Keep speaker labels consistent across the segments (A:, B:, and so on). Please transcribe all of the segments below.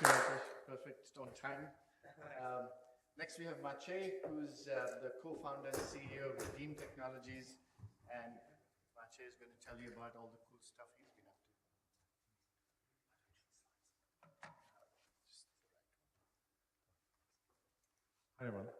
A: you, Maciej. Perfect on time. Next, we have Maciej, who's the co-founder and CEO of Redeem Technologies, and Maciej is going to tell you about all the cool stuff he's been up to.
B: Hi everyone.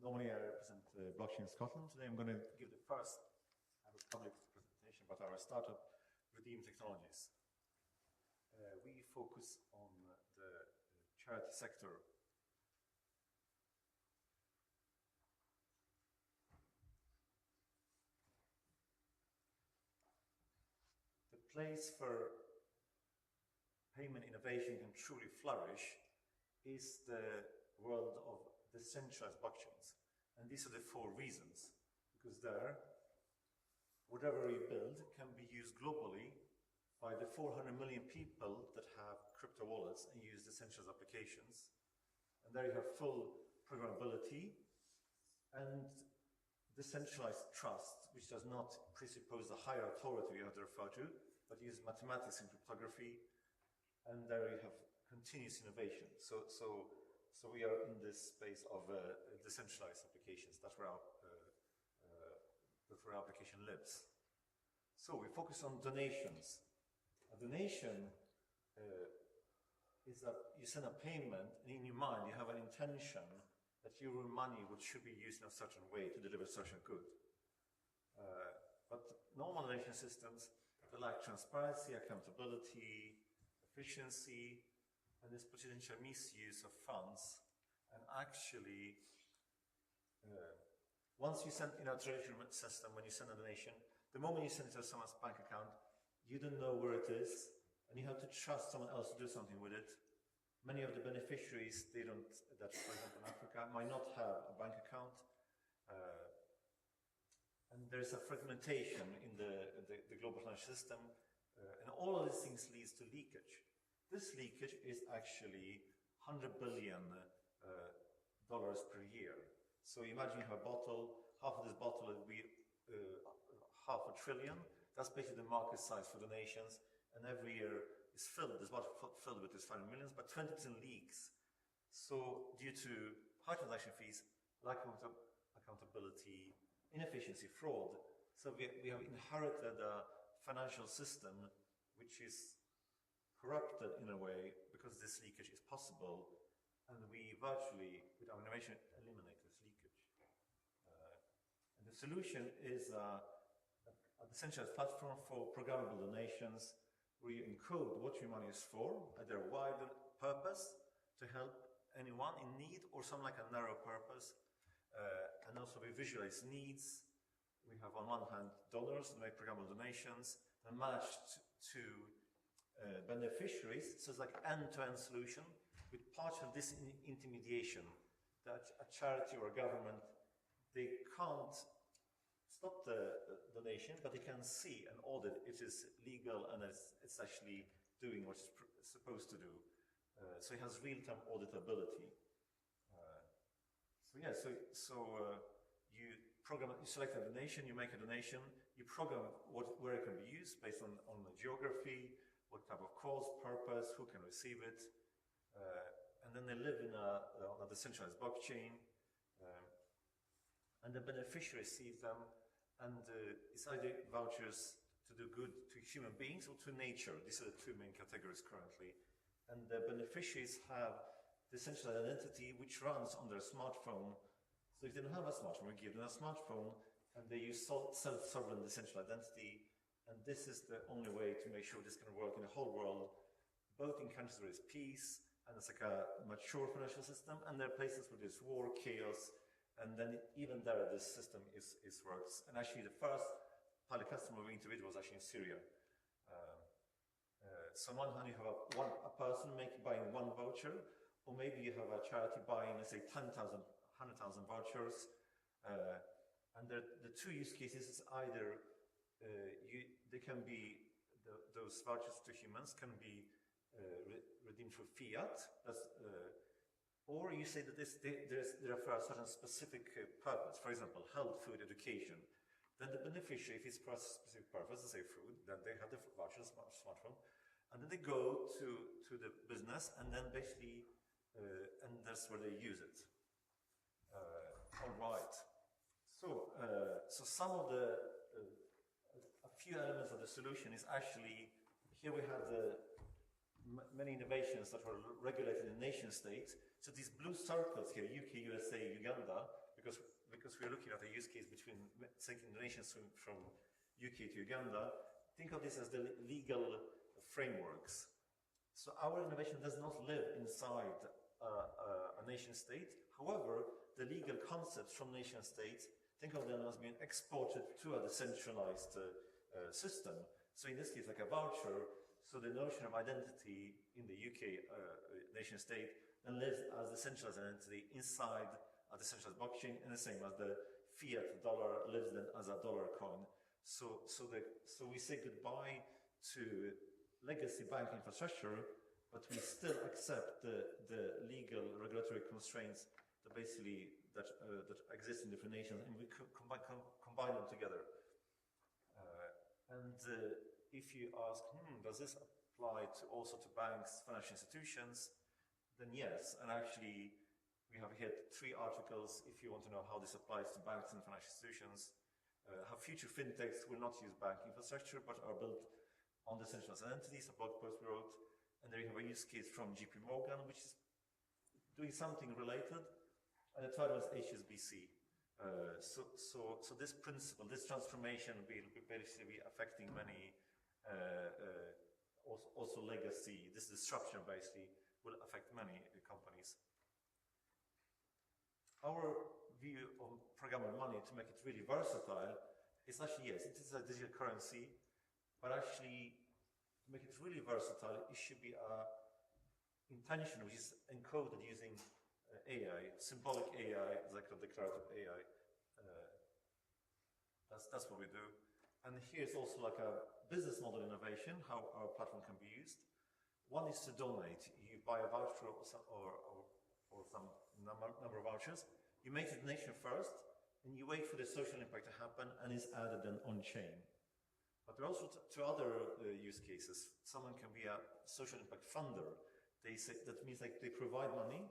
B: Normally I represent blockchain in Scotland. Today I'm going to give the first public presentation about our startup, Redeem Technologies. We focus on the charity sector. The place for payment innovation can truly flourish is the world of decentralized blockchains. And these are the 4 reasons. Because there, whatever we build can be used globally by the 400 million people that have crypto wallets and use decentralized applications. And there you have full programmability and decentralized trust, which does not presuppose the higher authority you have to refer to, but uses mathematics and cryptography. And there you have continuous innovation. So we are in this space of decentralized applications. That's where our application lives. So we focus on donations. A donation is that you send a payment, and in your mind you have an intention that your money should be used in a certain way to deliver a certain good. But normal donation systems, they lack transparency, accountability, efficiency, and this potential misuse of funds. And actually, once you send in a traditional system, when you send a donation, the moment you send it to someone's bank account, you don't know where it is, and you have to trust someone else to do something with it. Many of the beneficiaries, for example, in Africa, might not have a bank account. And there's a fragmentation in the global financial system, and all of these things leads to leakage. This leakage is actually $100 billion per year. So imagine you have a bottle, half of this bottle would be $500 billion. That's basically the market size for donations, and every year is this bottle filled with this 500 million, but 20% leaks. So due to high transaction fees, lack of accountability, inefficiency, fraud, so we have inherited a financial system which is corrupted in a way because this leakage is possible, and we virtually, with our innovation, eliminate this leakage. And the solution is a decentralized platform for programmable donations, where you encode what your money is for, either a wide purpose to help anyone in need, or some like a narrow purpose. And also we visualize needs. We have on one hand donors that make programmable donations, and matched to beneficiaries. So it's like end-to-end solution with partial disintermediation, that a charity or a government, they can't stop the donation, but they can see and audit it is legal and it's actually doing what it's supposed to do. So it has real-time auditability. You select a donation, you make a donation, you program where it can be used based on the geography, what type of cause, purpose, who can receive it, and then they live on a decentralized blockchain, and the beneficiary sees them, and it's either vouchers to do good to human beings or to nature. These are the 2 main categories currently. And the beneficiaries have the decentralized identity which runs on their smartphone. So if they don't have a smartphone, we give them a smartphone, and they use self-sovereign decentralized identity. And this is the only way to make sure this can work in the whole world, both in countries where there's peace, and it's like a mature financial system, and there are places where there's war, chaos, and then even there this system works. And actually the first pilot customer we interviewed was actually in Syria. So on one hand you have a person buying 1 voucher, or maybe you have a charity buying, let's say, 10,000, 100,000 vouchers. And the 2 use cases is either they can be, those vouchers to humans can be redeemed through fiat, or you say that they're for a certain specific purpose, for example, health, food, education. Then the beneficiary, if it's for a specific purpose, let's say food, then they have the voucher smartphone, and then they go to the business, and then basically, and that's where they use it. All right. So, so some of a few elements of the solution is actually, here we have the many innovations that were regulated in nation states. So these blue circles here, UK, USA, Uganda, because we're looking at a use case between taking donations from UK to Uganda, think of this as the legal frameworks. So our innovation does not live inside a nation state. However, the legal concepts from nation states, think of them as being exported to a decentralized system. So in this case, like a voucher, so the notion of identity in the UK nation state then lives as a centralized identity inside a decentralized blockchain, and the same as the fiat dollar lives then as a dollar coin. So we say goodbye to legacy bank infrastructure, but we still accept the legal regulatory constraints that basically that exist in different nations, and we combine them together. If you ask, does this apply also to banks, financial institutions? Then yes, and actually we have here 3 articles if you want to know how this applies to banks and financial institutions. How future fintechs will not use bank infrastructure but are built on decentralized entities, a blog post we wrote. And there you have a use case from JP Morgan, which is doing something related. And the third one is HSBC. So this principle, this transformation will basically be affecting many, also legacy, this disruption basically will affect many companies. Our view on programmable money to make it really versatile is actually, yes, it is a digital currency, but actually to make it really versatile, it should be a intention which is encoded using AI, symbolic AI, like a declarative AI. That's what we do. And here's also like a business model innovation, how our platform can be used. One is to donate. You buy a voucher or some number of vouchers. You make the donation first, and you wait for the social impact to happen, and it's added then on-chain. But there are also two other use cases. Someone can be a social impact funder. They say, that means like they provide money,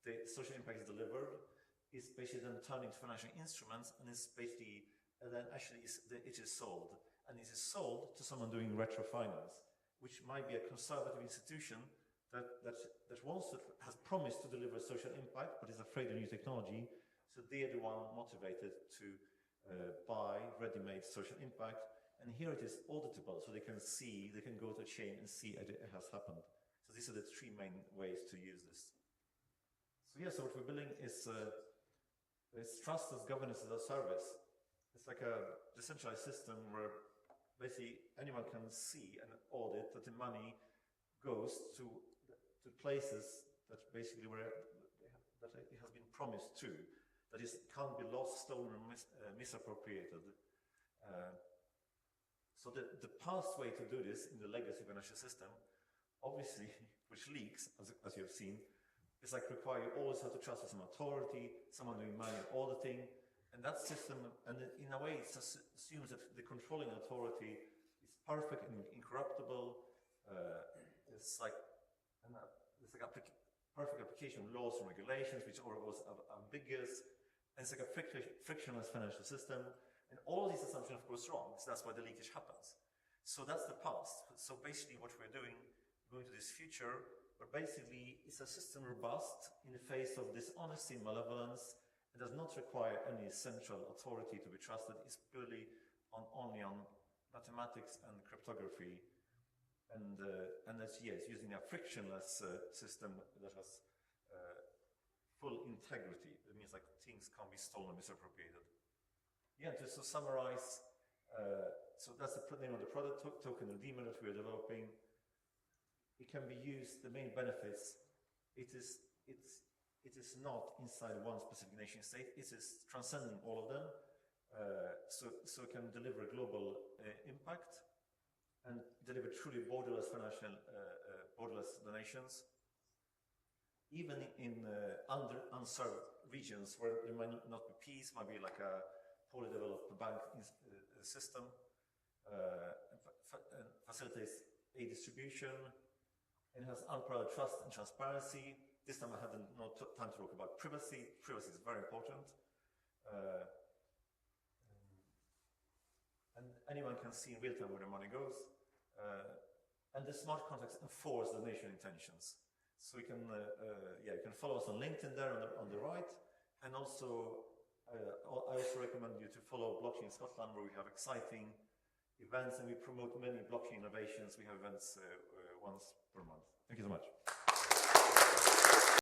B: the social impact is delivered, it's basically then turned into financial instruments, and it's basically, and then actually it is sold. And it is sold to someone doing retrofinance, which might be a conservative institution that has promised to deliver social impact, but is afraid of new technology. So they are the one motivated to buy ready-made social impact. And here it is auditable, so they can see, they can go to a chain and see it has happened. So these are the 3 main ways to use this. So yeah, so what we're building is trust as governance as a service. It's like a decentralized system where basically anyone can see and audit that the money goes to places that basically that it has been promised to, that it can't be lost, stolen, or misappropriated. So the pathway to do this in the legacy financial system, obviously, which leaks, as you have seen, is like require you always have to trust some authority, someone doing manual auditing, and that system, and in a way, it assumes that the controlling authority is perfect and incorruptible. It's like perfect application of laws and regulations, which are always ambiguous, and it's like a frictionless financial system. And all these assumptions, of course, wrong. So that's why the leakage happens. So that's the past. So basically, what we're doing, going to this future, where basically it's a system robust in the face of dishonesty and malevolence. It does not require any central authority to be trusted. It's purely only on mathematics and cryptography. And that's, yes, using a frictionless system that has full integrity. It means like things can't be stolen or misappropriated. Yeah, just to summarize, so that's the name of the product, token redeemer that we're developing. It can be used, the main benefits, it is not inside one specific nation state, it is transcending all of them. So it can deliver global impact and deliver truly borderless financial, borderless donations. Even in unserved regions where there might not be peace, might be like a poorly developed bank system, facilitates a distribution. It has unparalleled trust and transparency. This time I had no time to talk about privacy. Privacy is very important. And anyone can see in real time where the money goes. And the smart contracts enforce the donation intentions. So you can, you can follow us on LinkedIn there on the right. And also, I also recommend you to follow Blockchain Scotland, where we have exciting events and we promote many blockchain innovations. We have events once per month. Thank you so much.